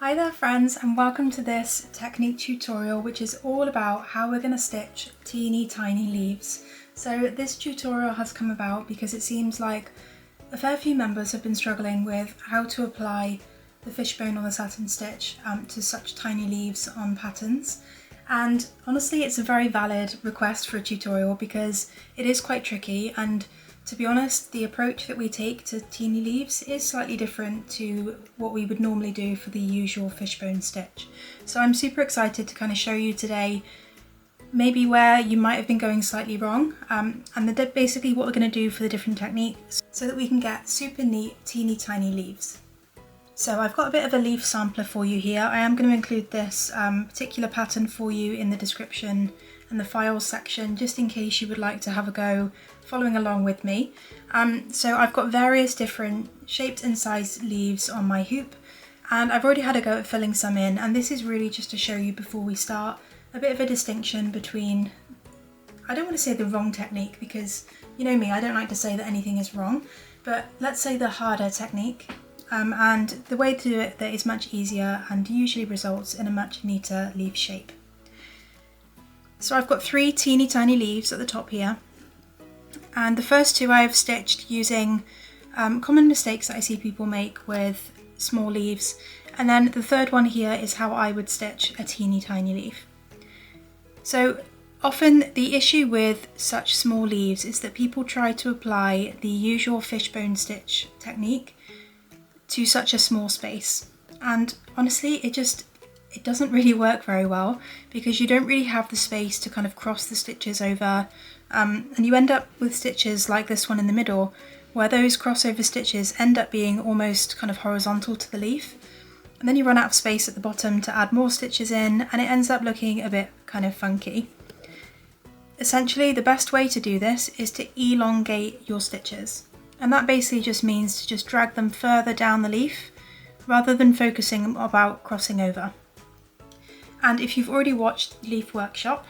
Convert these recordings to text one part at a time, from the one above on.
Hi there friends, and welcome to this technique tutorial which is all about how we're going to stitch teeny tiny leaves. So this tutorial has come about because it seems like a fair few members have been struggling with how to apply the fishbone on the satin stitch to such tiny leaves on patterns. And honestly, it's a very valid request for a tutorial because it is quite tricky, and to be honest, the approach that we take to teeny leaves is slightly different to what we would normally do for the usual fishbone stitch. So I'm super excited to kind of show you today maybe where you might have been going slightly wrong, and basically what we're going to do for the different techniques so that we can get super neat teeny tiny leaves. So I've got a bit of a leaf sampler for you here. I am going to include this particular pattern for you in the description and the files section, just in case you would like to have a go following along with me. So I've got various different shapes and sized leaves on my hoop, and I've already had a go at filling some in, and this is really just to show you before we start a bit of a distinction between, I don't want to say the wrong technique because you know me, I don't like to say that anything is wrong, but let's say the harder technique. And the way to do it that is much easier and usually results in a much neater leaf shape. So I've got 3 teeny tiny leaves at the top here, and the first 2 I've stitched using common mistakes that I see people make with small leaves, and then the third one here is how I would stitch a teeny tiny leaf. So often the issue with such small leaves is that people try to apply the usual fishbone stitch technique to such a small space, and honestly it doesn't really work very well because you don't really have the space to kind of cross the stitches over, and you end up with stitches like this one in the middle where those crossover stitches end up being almost kind of horizontal to the leaf, and then you run out of space at the bottom to add more stitches in, and it ends up looking a bit kind of funky. Essentially the best way to do this is to elongate your stitches. And that basically just means to just drag them further down the leaf rather than focusing about crossing over. And if you've already watched the Leaf Workshop,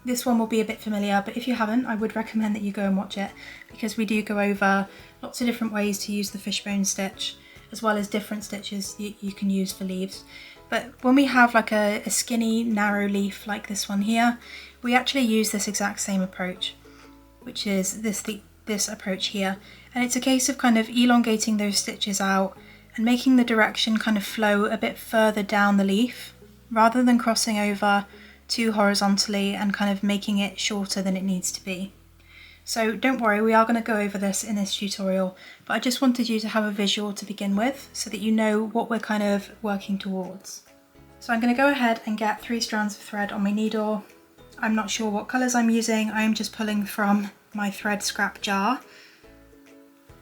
this one will be a bit familiar, but if you haven't, I would recommend that you go and watch it because we do go over lots of different ways to use the fishbone stitch as well as different stitches you can use for leaves. But when we have like a skinny, narrow leaf like this one here, we actually use this exact same approach, which is this approach here, and it's a case of kind of elongating those stitches out and making the direction kind of flow a bit further down the leaf rather than crossing over too horizontally and kind of making it shorter than it needs to be. So don't worry, we are going to go over this in this tutorial, but I just wanted you to have a visual to begin with so that you know what we're kind of working towards. So I'm going to go ahead and get 3 strands of thread on my needle. I'm not sure what colours I'm using, I am just pulling from my thread scrap jar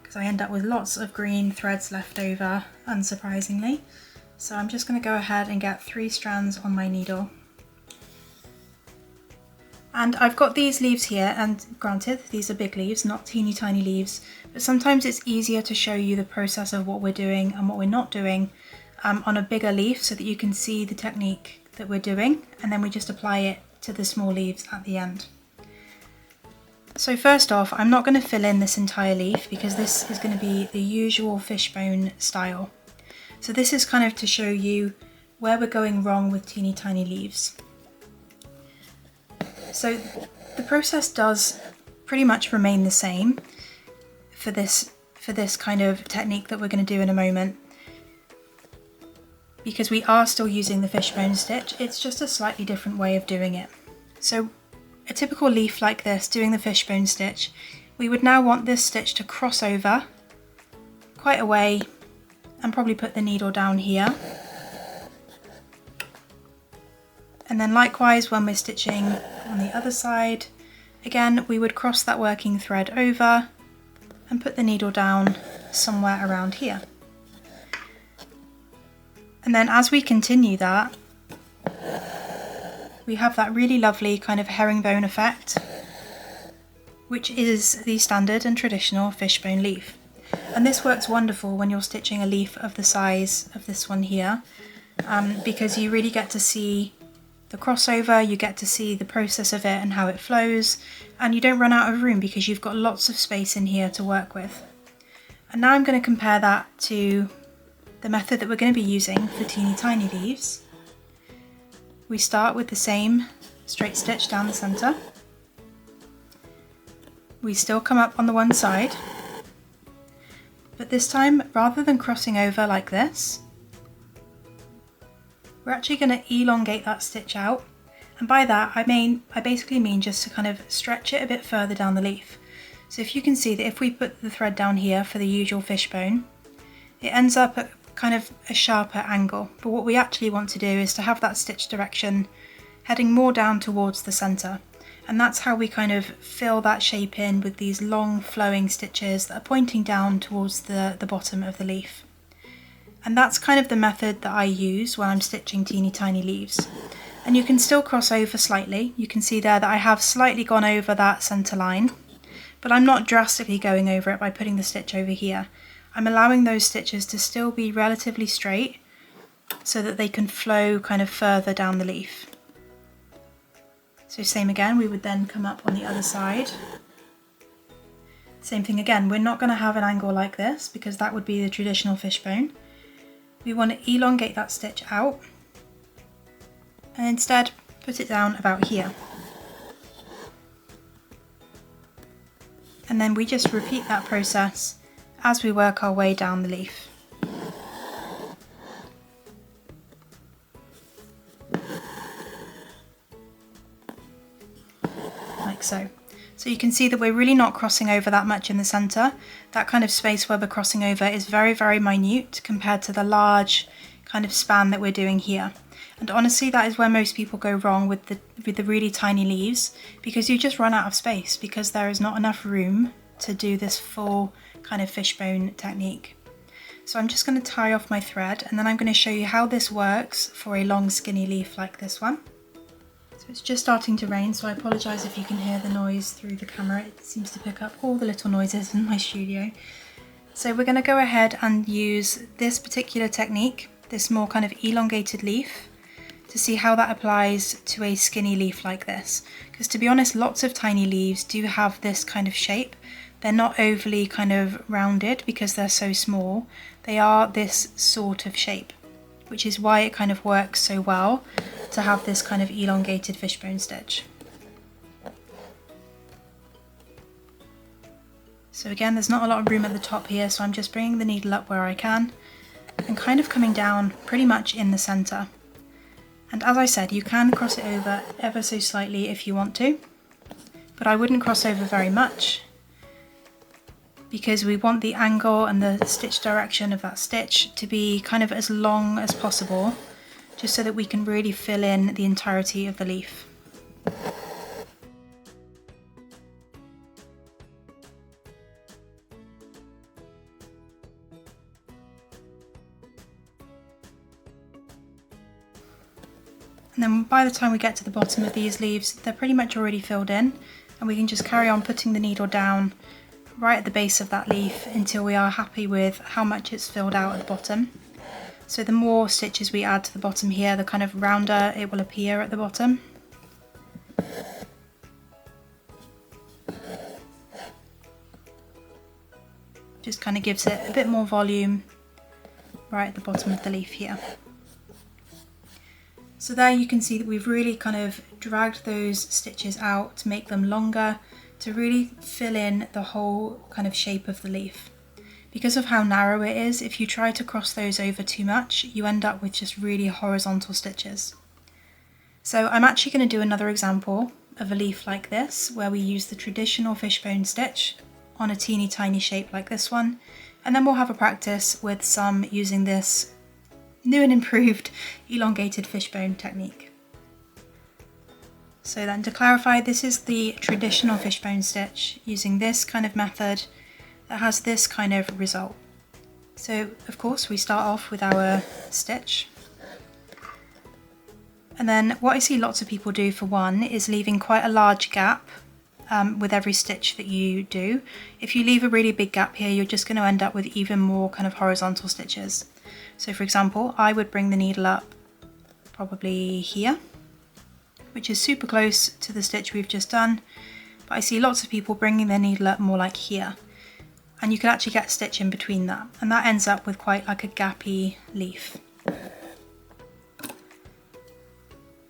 because I end up with lots of green threads left over, unsurprisingly. So I'm just going to go ahead and get 3 strands on my needle. And I've got these leaves here, and granted these are big leaves, not teeny tiny leaves, but sometimes it's easier to show you the process of what we're doing and what we're not doing on a bigger leaf so that you can see the technique that we're doing, and then we just apply it to the small leaves at the end. So first off, I'm not going to fill in this entire leaf because this is going to be the usual fishbone style. So this is kind of to show you where we're going wrong with teeny tiny leaves. So the process does pretty much remain the same for this kind of technique that we're going to do in a moment, because we are still using the fishbone stitch. It's just a slightly different way of doing it. So a typical leaf like this, doing the fishbone stitch, we would now want this stitch to cross over quite a way and probably put the needle down here. And then likewise when we're stitching on the other side, again we would cross that working thread over and put the needle down somewhere around here. And then as we continue that, we have that really lovely kind of herringbone effect, which is the standard and traditional fishbone leaf. And this works wonderful when you're stitching a leaf of the size of this one here, because you really get to see the crossover, you get to see the process of it and how it flows, and you don't run out of room because you've got lots of space in here to work with. And now I'm going to compare that to the method that we're going to be using for teeny tiny leaves, we start with the same straight stitch down the centre. We still come up on the one side, but this time, rather than crossing over like this, we're actually going to elongate that stitch out. And by that I basically mean just to kind of stretch it a bit further down the leaf. So if you can see that if we put the thread down here for the usual fishbone, it ends up at kind of a sharper angle. But what we actually want to do is to have that stitch direction heading more down towards the centre. And that's how we kind of fill that shape in with these long flowing stitches that are pointing down towards the bottom of the leaf. And that's kind of the method that I use when I'm stitching teeny tiny leaves. And you can still cross over slightly. You can see there that I have slightly gone over that centre line, but I'm not drastically going over it by putting the stitch over here. I'm allowing those stitches to still be relatively straight so that they can flow kind of further down the leaf. So same again, we would then come up on the other side. Same thing again, we're not going to have an angle like this because that would be the traditional fishbone. We want to elongate that stitch out and instead put it down about here. And then we just repeat that process as we work our way down the leaf. Like so. So you can see that we're really not crossing over that much in the centre. That kind of space where we're crossing over is very, very minute compared to the large kind of span that we're doing here. And honestly, that is where most people go wrong with the really tiny leaves, because you just run out of space because there is not enough room to do this full kind of fishbone technique. So I'm just going to tie off my thread and then I'm going to show you how this works for a long skinny leaf like this one. So it's just starting to rain, so I apologise if you can hear the noise through the camera. It seems to pick up all the little noises in my studio. So we're going to go ahead and use this particular technique, this more kind of elongated leaf, to see how that applies to a skinny leaf like this. Because to be honest, lots of tiny leaves do have this kind of shape. They're not overly kind of rounded because they're so small. They are this sort of shape, which is why it kind of works so well to have this kind of elongated fishbone stitch. So again, there's not a lot of room at the top here, so I'm just bringing the needle up where I can and kind of coming down pretty much in the centre. And as I said, you can cross it over ever so slightly if you want to, but I wouldn't cross over very much because we want the angle and the stitch direction of that stitch to be kind of as long as possible, just so that we can really fill in the entirety of the leaf. And then by the time we get to the bottom of these leaves, they're pretty much already filled in, and we can just carry on putting the needle down right at the base of that leaf until we are happy with how much it's filled out at the bottom. So the more stitches we add to the bottom here, the kind of rounder it will appear at the bottom. Just kind of gives it a bit more volume right at the bottom of the leaf here. So there you can see that we've really kind of dragged those stitches out to make them longer, to really fill in the whole kind of shape of the leaf. Because of how narrow it is, if you try to cross those over too much, you end up with just really horizontal stitches. So I'm actually going to do another example of a leaf like this, where we use the traditional fishbone stitch on a teeny tiny shape like this one, and then we'll have a practice with some using this new and improved elongated fishbone technique. So then, to clarify, this is the traditional fishbone stitch using this kind of method that has this kind of result. So of course we start off with our stitch, and then what I see lots of people do for one is leaving quite a large gap with every stitch that you do. If you leave a really big gap here, you're just going to end up with even more kind of horizontal stitches. So for example, I would bring the needle up probably here, which is super close to the stitch we've just done, but I see lots of people bringing their needle up more like here. and you can actually get a stitch in between that, and that ends up with quite like a gappy leaf.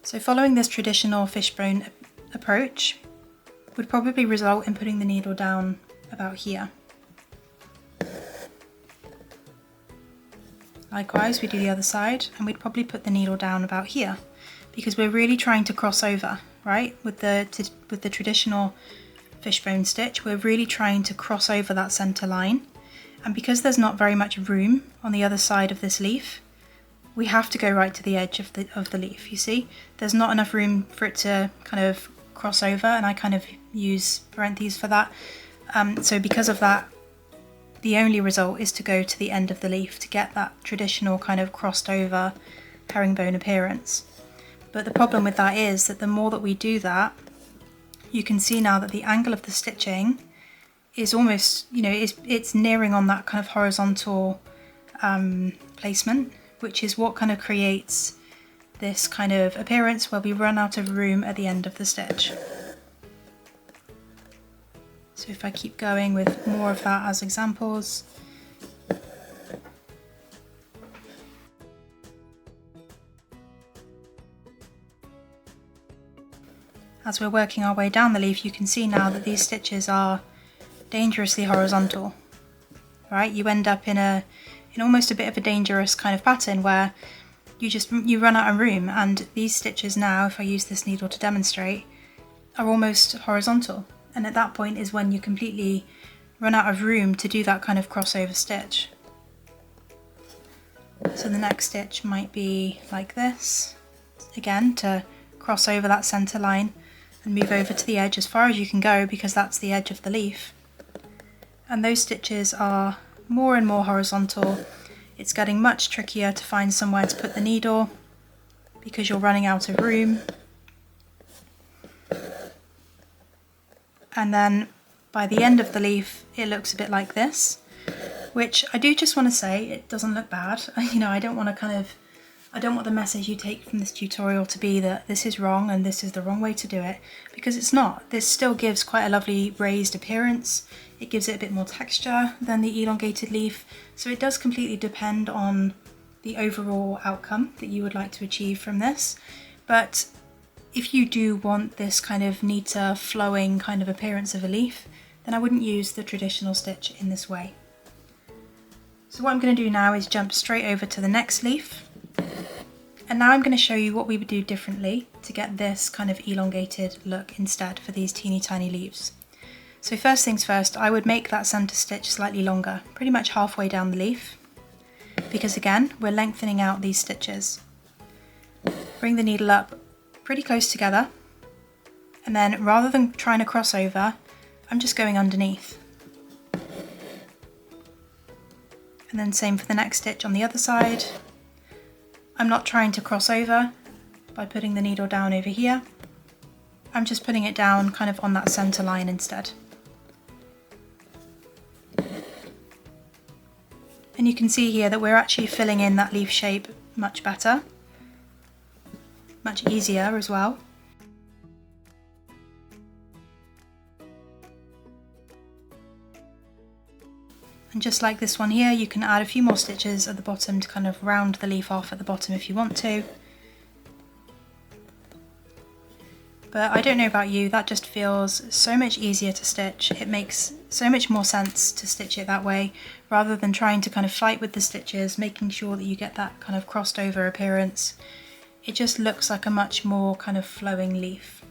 So following this traditional fishbone approach would probably result in putting the needle down about here. Likewise, we do the other side, and we'd probably put the needle down about here, because we're really trying to cross over, right? With the traditional fishbone stitch, we're really trying to cross over that center line, and because there's not very much room on the other side of this leaf, we have to go right to the edge of the leaf. You see, there's not enough room for it to kind of cross over, and I kind of use parentheses for that. So because of that, the only result is to go to the end of the leaf to get that traditional kind of crossed over herringbone appearance. But the problem with that is that the more that we do that, you can see now that the angle of the stitching is almost, you know, it's nearing on that kind of horizontal placement, which is what kind of creates this kind of appearance where we run out of room at the end of the stitch. So if I keep going with more of that as examples. As we're working our way down the leaf, you can see now that these stitches are dangerously horizontal, right? You end up in almost a bit of a dangerous kind of pattern where you run out of room, and these stitches now, if I use this needle to demonstrate, are almost horizontal. And at that point is when you completely run out of room to do that kind of crossover stitch. So the next stitch might be like this, again to cross over that center line and move over to the edge as far as you can go, because that's the edge of the leaf. And those stitches are more and more horizontal. It's getting much trickier to find somewhere to put the needle because you're running out of room. And then by the end of the leaf, it looks a bit like this, which I do just want to say, it doesn't look bad. You know, I don't want the message you take from this tutorial to be that this is wrong and this is the wrong way to do it, because it's not. This still gives quite a lovely raised appearance. It gives it a bit more texture than the elongated leaf. So it does completely depend on the overall outcome that you would like to achieve from this. But if you do want this kind of neater, flowing kind of appearance of a leaf, then I wouldn't use the traditional stitch in this way. So what I'm going to do now is jump straight over to the next leaf. And now I'm going to show you what we would do differently to get this kind of elongated look instead for these teeny tiny leaves. So first things first, I would make that center stitch slightly longer, pretty much halfway down the leaf, because again, we're lengthening out these stitches. Bring the needle up pretty close together, and then rather than trying to cross over, I'm just going underneath. And then same for the next stitch on the other side. I'm not trying to cross over by putting the needle down over here. I'm just putting it down kind of on that center line instead. And you can see here that we're actually filling in that leaf shape much better, much easier as well. And just like this one here, you can add a few more stitches at the bottom to kind of round the leaf off at the bottom if you want to. But I don't know about you, that just feels so much easier to stitch. It makes so much more sense to stitch it that way, rather than trying to kind of fight with the stitches, making sure that you get that kind of crossed over appearance. It just looks like a much more kind of flowing leaf.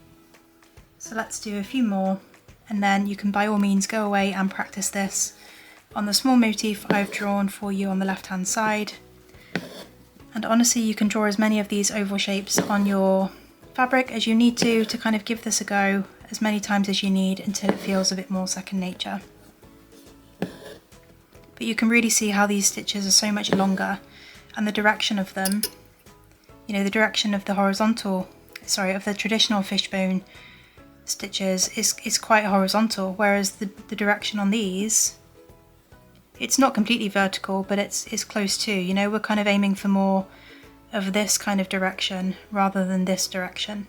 So let's do a few more, and then you can by all means go away and practice this on the small motif I've drawn for you on the left hand side. And honestly, you can draw as many of these oval shapes on your fabric as you need to kind of give this a go as many times as you need until it feels a bit more second nature. But you can really see how these stitches are so much longer, and the direction of them, you know, the direction of the of the traditional fishbone stitches is quite horizontal, whereas the direction on these, it's not completely vertical, but it's close to. You know, we're kind of aiming for more of this kind of direction rather than this direction.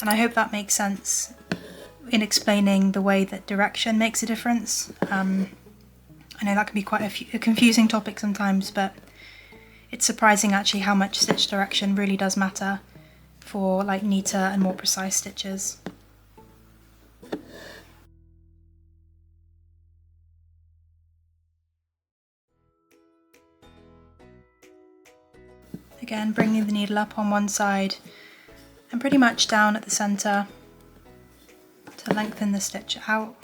And I hope that makes sense in explaining the way that direction makes a difference. I I know that can be quite a confusing topic sometimes, but it's surprising actually how much stitch direction really does matter for like neater and more precise stitches. Again, bringing the needle up on one side and pretty much down at the centre to lengthen the stitch out.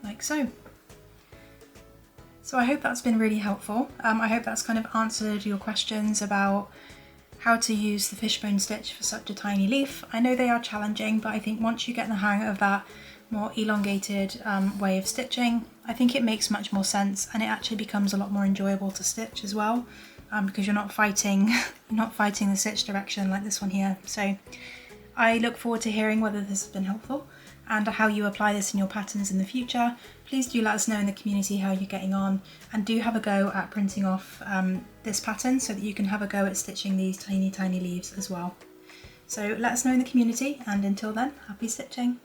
Like so. So I hope that's been really helpful. I hope that's kind of answered your questions about how to use the fishbone stitch for such a tiny leaf. I know they are challenging, but I think once you get the hang of that more elongated way of stitching, I think it makes much more sense, and it actually becomes a lot more enjoyable to stitch as well, because you're not fighting the stitch direction like this one here. So I look forward to hearing whether this has been helpful and how you apply this in your patterns in the future. Please do let us know in the community how you're getting on, and do have a go at printing off this pattern so that you can have a go at stitching these tiny leaves as well. So let us know in the community, and until then, happy stitching!